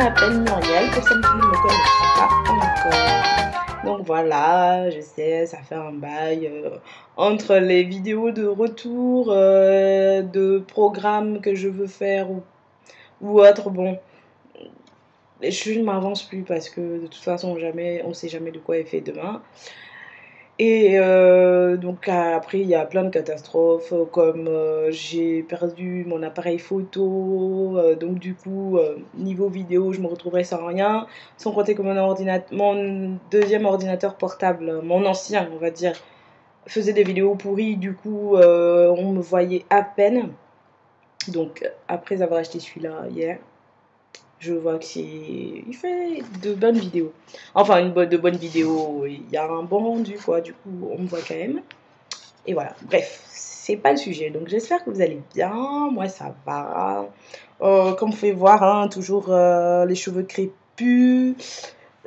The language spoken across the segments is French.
m'appelle Muriel, pour celles qui ne me connaissent pas encore. Donc voilà, je sais, ça fait un bail entre les vidéos de retour de programmes que je veux faire ou autre. Bon, je ne m'avance plus parce que de toute façon, jamais, on ne sait jamais de quoi est fait demain. Et donc après, il y a plein de catastrophes, comme j'ai perdu mon appareil photo, donc du coup, niveau vidéo, je me retrouverai sans rien, sans compter que mon deuxième ordinateur portable, mon ancien, on va dire, faisait des vidéos pourries, du coup, on me voyait à peine. Donc après avoir acheté celui-là hier, je vois que il fait de bonnes vidéos. Enfin, de bonnes vidéos, il y a un bon rendu, quoi. Du coup, on me voit quand même. Et voilà, bref, c'est pas le sujet. Donc, j'espère que vous allez bien. Moi, ça va. Comme vous pouvez voir, hein, toujours les cheveux crépus.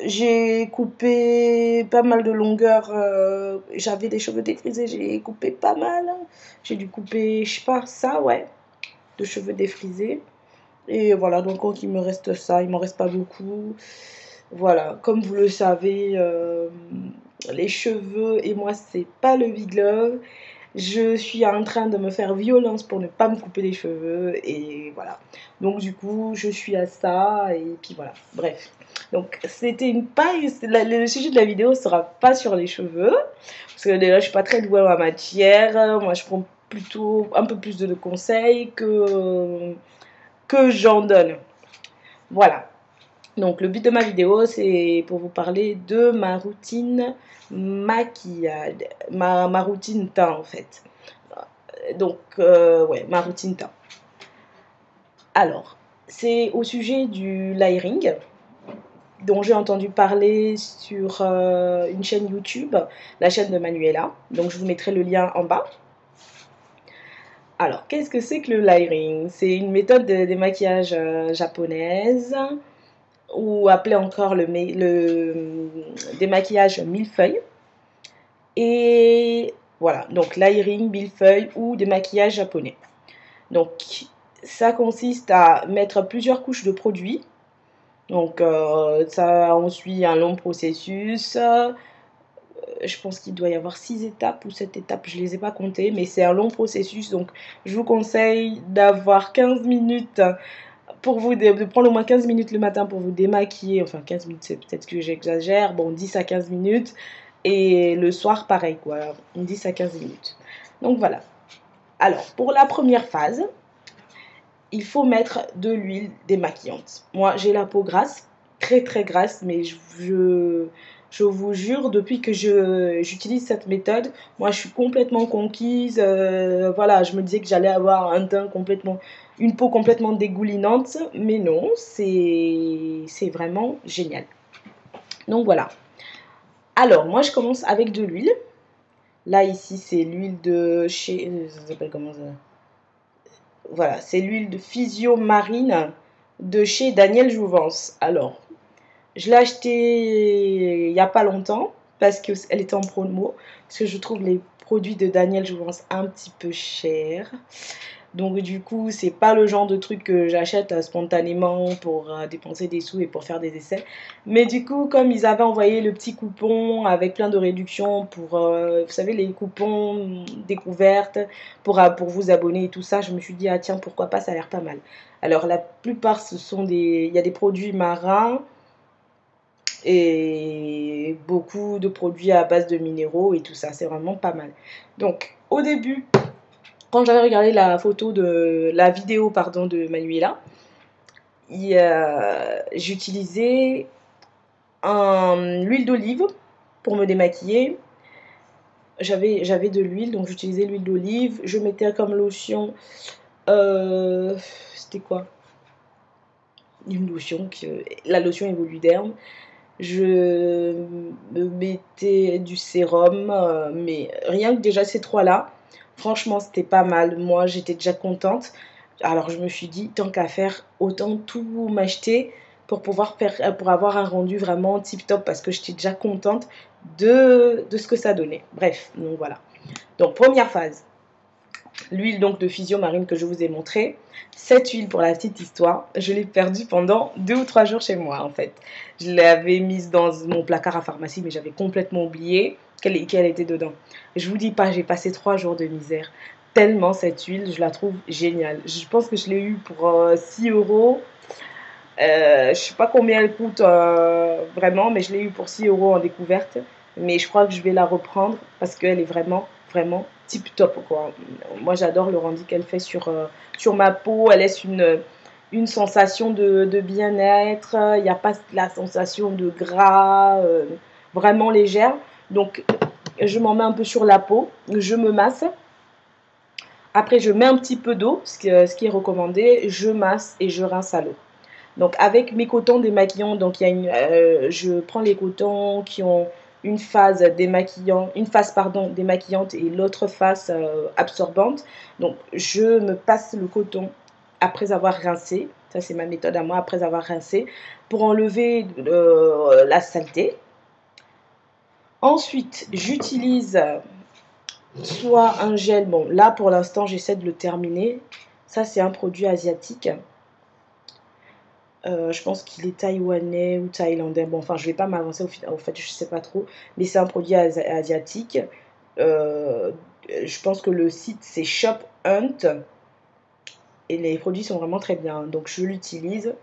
J'ai coupé pas mal de longueur. J'avais des cheveux défrisés, j'ai coupé pas mal. J'ai dû couper, je sais pas, ça, ouais, de cheveux défrisés. Et voilà, donc il me reste ça, il m'en reste pas beaucoup. Voilà, comme vous le savez, les cheveux et moi, c'est pas le big love. Je suis en train de me faire violence pour ne pas me couper les cheveux et voilà. Donc du coup, je suis à ça et puis voilà. Bref. Donc c'était une paille. Le sujet de la vidéo sera pas sur les cheveux parce que déjà, je suis pas très douée en matière. Moi, je prends plutôt un peu plus de conseils que j'en donne. Voilà. Donc le but de ma vidéo, c'est pour vous parler de ma routine maquillage, ma routine teint en fait. Donc ouais, ma routine teint. Alors, c'est au sujet du layering dont j'ai entendu parler sur une chaîne YouTube, la chaîne de Manuela. Donc je vous mettrai le lien en bas. Alors, qu'est-ce que c'est que le layering? C'est une méthode de démaquillage japonaise, ou appelé encore le démaquillage millefeuille. Et voilà, donc layering, millefeuille ou démaquillage japonais. Donc, ça consiste à mettre plusieurs couches de produits. Donc, ça, on suit un long processus. Je pense qu'il doit y avoir 6 étapes ou 7 étapes, je ne les ai pas comptées, mais c'est un long processus. Donc, je vous conseille d'avoir 15 minutes pour vous de prendre au moins 15 minutes le matin pour vous démaquiller. Enfin, 15 minutes, c'est peut-être que j'exagère. Bon, 10 à 15 minutes. Et le soir, pareil, quoi. 10 à 15 minutes. Donc, voilà. Alors, pour la première phase, il faut mettre de l'huile démaquillante. Moi, j'ai la peau grasse, très très grasse, mais je vous jure, depuis que j'utilise cette méthode, moi je suis complètement conquise. Voilà, je me disais que j'allais avoir une peau complètement dégoulinante, mais non, c'est vraiment génial. Donc voilà. Alors, moi je commence avec de l'huile. Là, ici, c'est l'huile de chez. Ça s'appelle comment ça? Voilà, c'est l'huile de Physio Marine de chez Daniel Jouvence. Alors, je l'ai achetée il n'y a pas longtemps parce qu'elle était en promo. Parce que je trouve les produits de Daniel Jouvence un petit peu chers. Donc du coup, c'est pas le genre de truc que j'achète spontanément pour dépenser des sous et pour faire des essais. Mais du coup, comme ils avaient envoyé le petit coupon avec plein de réductions pour, vous savez, les coupons découvertes pour vous abonner et tout ça, je me suis dit, ah tiens, pourquoi pas, ça a l'air pas mal. Alors la plupart, il y a des produits marins et beaucoup de produits à base de minéraux et tout ça, c'est vraiment pas mal. Donc au début, quand j'avais regardé la vidéo pardon, de Manuela, j'utilisais l'huile d'olive pour me démaquiller. J'avais de l'huile, donc j'utilisais l'huile d'olive. Je mettais comme lotion, c'était quoi? Une lotion, la lotion Evoluderm. Je me mettais du sérum, mais rien que déjà ces trois-là, franchement, c'était pas mal. Moi, j'étais déjà contente. Alors, je me suis dit, tant qu'à faire, autant tout m'acheter pour avoir un rendu vraiment tip-top parce que j'étais déjà contente de ce que ça donnait. Bref, donc voilà. Donc, première phase. l'huile donc de Physiomarine que je vous ai montré. Cette huile, pour la petite histoire, je l'ai perdue pendant 2 ou 3 jours chez moi en fait. Je l'avais mise dans mon placard à pharmacie, mais j'avais complètement oublié qu'elle était dedans. Je vous dis pas, j'ai passé 3 jours de misère. Tellement cette huile, je la trouve géniale. Je pense que je l'ai eue pour 6 euros. Je sais pas combien elle coûte vraiment, mais je l'ai eue pour 6 euros en découverte. Mais je crois que je vais la reprendre parce qu'elle est vraiment, vraiment tip top, quoi. Moi, j'adore le rendu qu'elle fait sur ma peau. Elle laisse une sensation de bien-être. Il n'y a pas la sensation de gras, vraiment légère. Donc, je m'en mets un peu sur la peau. Je me masse. Après, je mets un petit peu d'eau, ce qui est recommandé. Je masse et je rince à l'eau. Donc avec mes cotons démaquillants, donc je prends les cotons qui ont une phase démaquillante et l'autre phase absorbante. Donc je me passe le coton après avoir rincé. Ça c'est ma méthode à moi, après avoir rincé, pour enlever la saleté. Ensuite j'utilise soit un gel, bon là pour l'instant j'essaie de le terminer. Ça c'est un produit asiatique. Je pense qu'il est taïwanais ou thaïlandais. Bon, enfin, je ne vais pas m'avancer au fait, je ne sais pas trop. Mais c'est un produit asiatique. Je pense que le site, c'est Shop Hunt. Et les produits sont vraiment très bien. Donc, je l'utilise.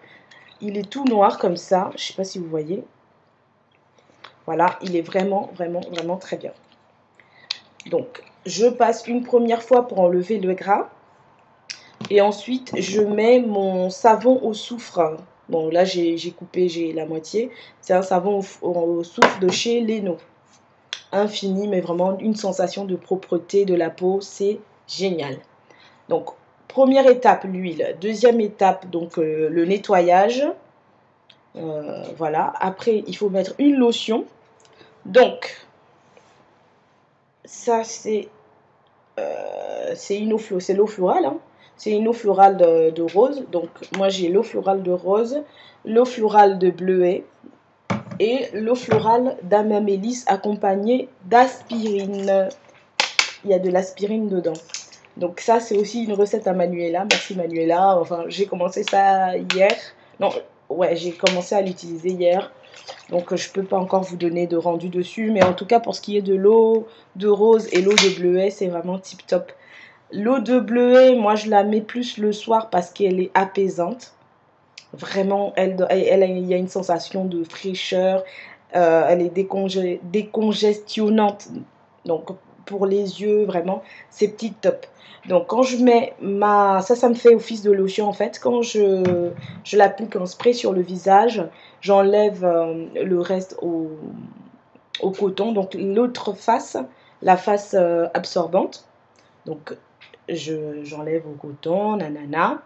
Il est tout noir comme ça. Je ne sais pas si vous voyez. Voilà, il est vraiment, vraiment, vraiment très bien. Donc, je passe une première fois pour enlever le gras. Et ensuite, je mets mon savon au soufre. Bon, là, j'ai coupé, j'ai la moitié. C'est un savon au soufre de chez Leno. Infini, mais vraiment une sensation de propreté de la peau. C'est génial. Donc, première étape, l'huile. Deuxième étape, donc le nettoyage. Voilà. Après, il faut mettre une lotion. Donc, ça, c'est l'eau florale. Hein. C'est une eau florale de rose. Donc, moi, j'ai l'eau florale de rose, l'eau florale de bleuet et l'eau florale d'amamélis accompagnée d'aspirine. Il y a de l'aspirine dedans. Donc, ça, c'est aussi une recette à Manuela. Merci, Manuela. Enfin, j'ai commencé ça hier. Non, ouais, j'ai commencé à l'utiliser hier. Donc, je ne peux pas encore vous donner de rendu dessus. Mais en tout cas, pour ce qui est de l'eau de rose et l'eau de bleuet, c'est vraiment tip top. L'eau de bleuet, moi je la mets plus le soir parce qu'elle est apaisante. Vraiment, il y a une sensation de fraîcheur. Elle est décongestionnante. Donc pour les yeux, vraiment, c'est petit top. Donc quand je mets ça me fait office de lotion en fait. Quand je l'applique en spray sur le visage, j'enlève le reste au coton. Donc l'autre face, la face absorbante. Donc j'enlève au coton, nanana.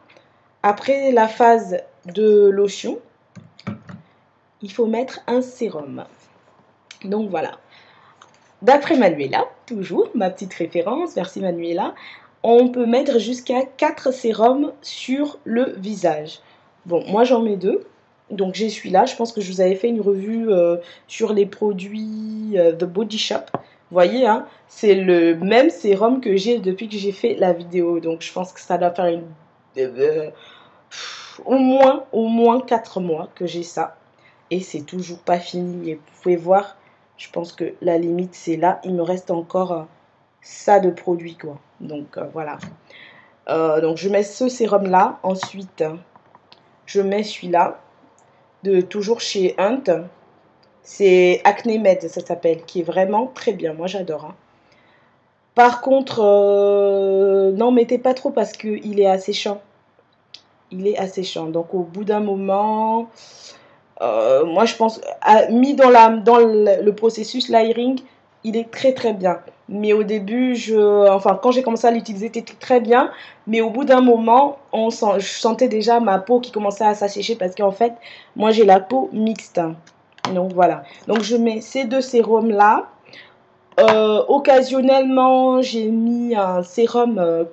Après la phase de lotion, il faut mettre un sérum. Donc voilà. D'après Manuela, toujours ma petite référence, merci Manuela, on peut mettre jusqu'à 4 sérums sur le visage. Bon, moi j'en mets 2. Donc j'ai celui-là, je pense que je vous avais fait une revue sur les produits The Body Shop. Vous voyez, hein, c'est le même sérum que j'ai depuis que j'ai fait la vidéo. Donc je pense que ça doit faire au moins 4 mois que j'ai ça. Et c'est toujours pas fini. Et vous pouvez voir, je pense que la limite c'est là. Il me reste encore ça de produit, quoi. Donc voilà. Donc je mets ce sérum là. Ensuite, je mets celui-là. Toujours chez Hunt. C'est Acne Med, ça s'appelle, qui est vraiment très bien. Moi, j'adore. Hein. Par contre, n'en mettez pas trop parce qu'il est asséchant. Il est asséchant. Donc, au bout d'un moment, moi, je pense, mis dans le processus layering, il est très, très bien. Mais au début, quand j'ai commencé à l'utiliser, c'était très bien. Mais au bout d'un moment, je sentais déjà ma peau qui commençait à s'assécher parce qu'en fait, moi, j'ai la peau mixte. Donc voilà. Donc je mets ces 2 sérums là. Occasionnellement, j'ai mis un sérum,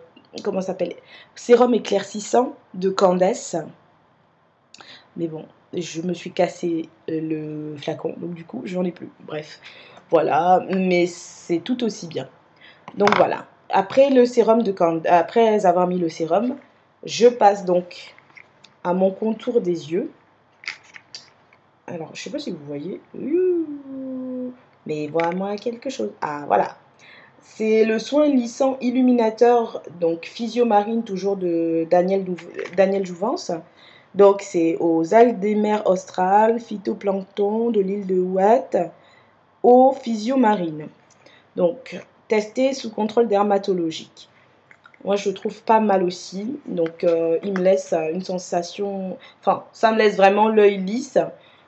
comment ça s'appelle? Sérum éclaircissant de Candace. Mais bon, je me suis cassé le flacon, donc du coup, j'en ai plus. Bref, voilà. Mais c'est tout aussi bien. Donc voilà. après le sérum après avoir mis le sérum, je passe donc à mon contour des yeux. Alors, je sais pas si vous voyez. Mais voilà quelque chose. Ah, voilà. C'est le soin lissant illuminateur, donc Physiomarine, toujours de Daniel Jouvence. Donc, c'est aux algues des mers australes, phytoplancton de l'île de Ouate, eau Physiomarine. Donc, testé sous contrôle dermatologique. Moi, je le trouve pas mal aussi. Donc, il me laisse une sensation... Enfin, ça me laisse vraiment l'œil lisse.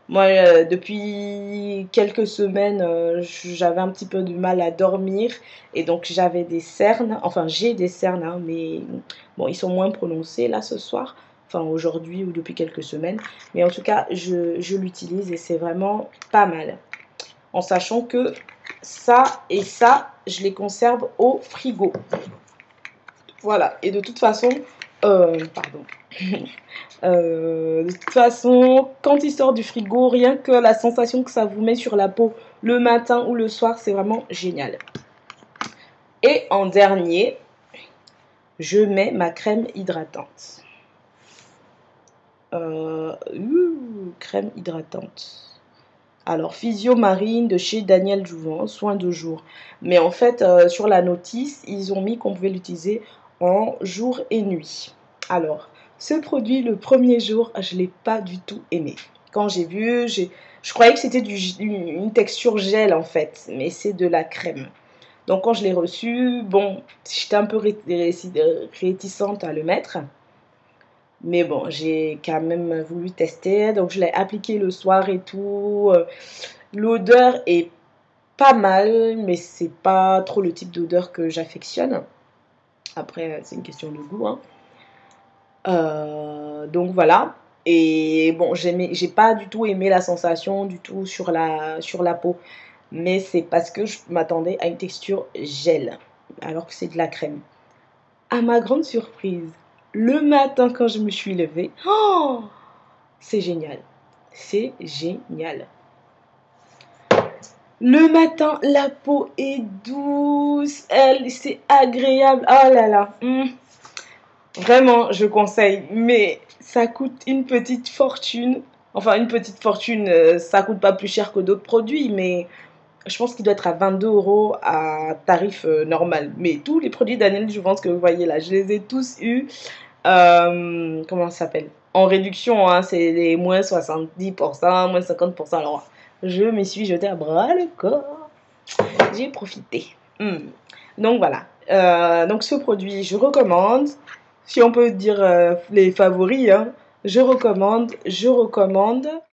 Moi, depuis quelques semaines, j'avais un petit peu de mal à dormir. Et donc, j'avais des cernes. Enfin, j'ai des cernes, hein, mais bon, ils sont moins prononcés là ce soir. Enfin, aujourd'hui ou depuis quelques semaines. Mais en tout cas, je l'utilise et c'est vraiment pas mal. En sachant que ça et ça, je les conserve au frigo. Voilà, et de toute façon, pardon. De toute façon, quand il sort du frigo, rien que la sensation que ça vous met sur la peau le matin ou le soir, c'est vraiment génial. Et en dernier, je mets ma crème hydratante. Crème hydratante. Alors, Physiomarine de chez Daniel Jouvence, soin de jour. Mais en fait, sur la notice, ils ont mis qu'on pouvait l'utiliser en jour et nuit. Alors, ce produit, le premier jour, je ne l'ai pas du tout aimé. Quand j'ai vu, je croyais que c'était une texture gel en fait, mais c'est de la crème. Donc quand je l'ai reçu, bon, j'étais un peu réticente à le mettre. Mais bon, j'ai quand même voulu tester. Donc je l'ai appliqué le soir et tout. L'odeur est pas mal, mais c'est pas trop le type d'odeur que j'affectionne. Après, c'est une question de goût, hein. Donc voilà. Et bon, j'ai pas du tout aimé la sensation du tout sur la peau. Mais c'est parce que je m'attendais à une texture gel, alors que c'est de la crème. À ma grande surprise, le matin quand je me suis levée, oh, c'est génial. C'est génial. Le matin, la peau est douce, c'est agréable. Oh là là. Vraiment, je conseille. Mais ça coûte une petite fortune. Enfin, une petite fortune, ça coûte pas plus cher que d'autres produits, mais je pense qu'il doit être à 22 € à tarif normal. Mais tous les produits Daniel Jouvence que vous voyez là, je les ai tous eus. Comment ça s'appelle? En réduction, hein, c'est les moins 70%, moins 50%. Alors, je me suis jetée à bras le corps. J'ai profité. Donc voilà. Donc ce produit, je recommande. Si on peut dire les favoris, hein, je recommande.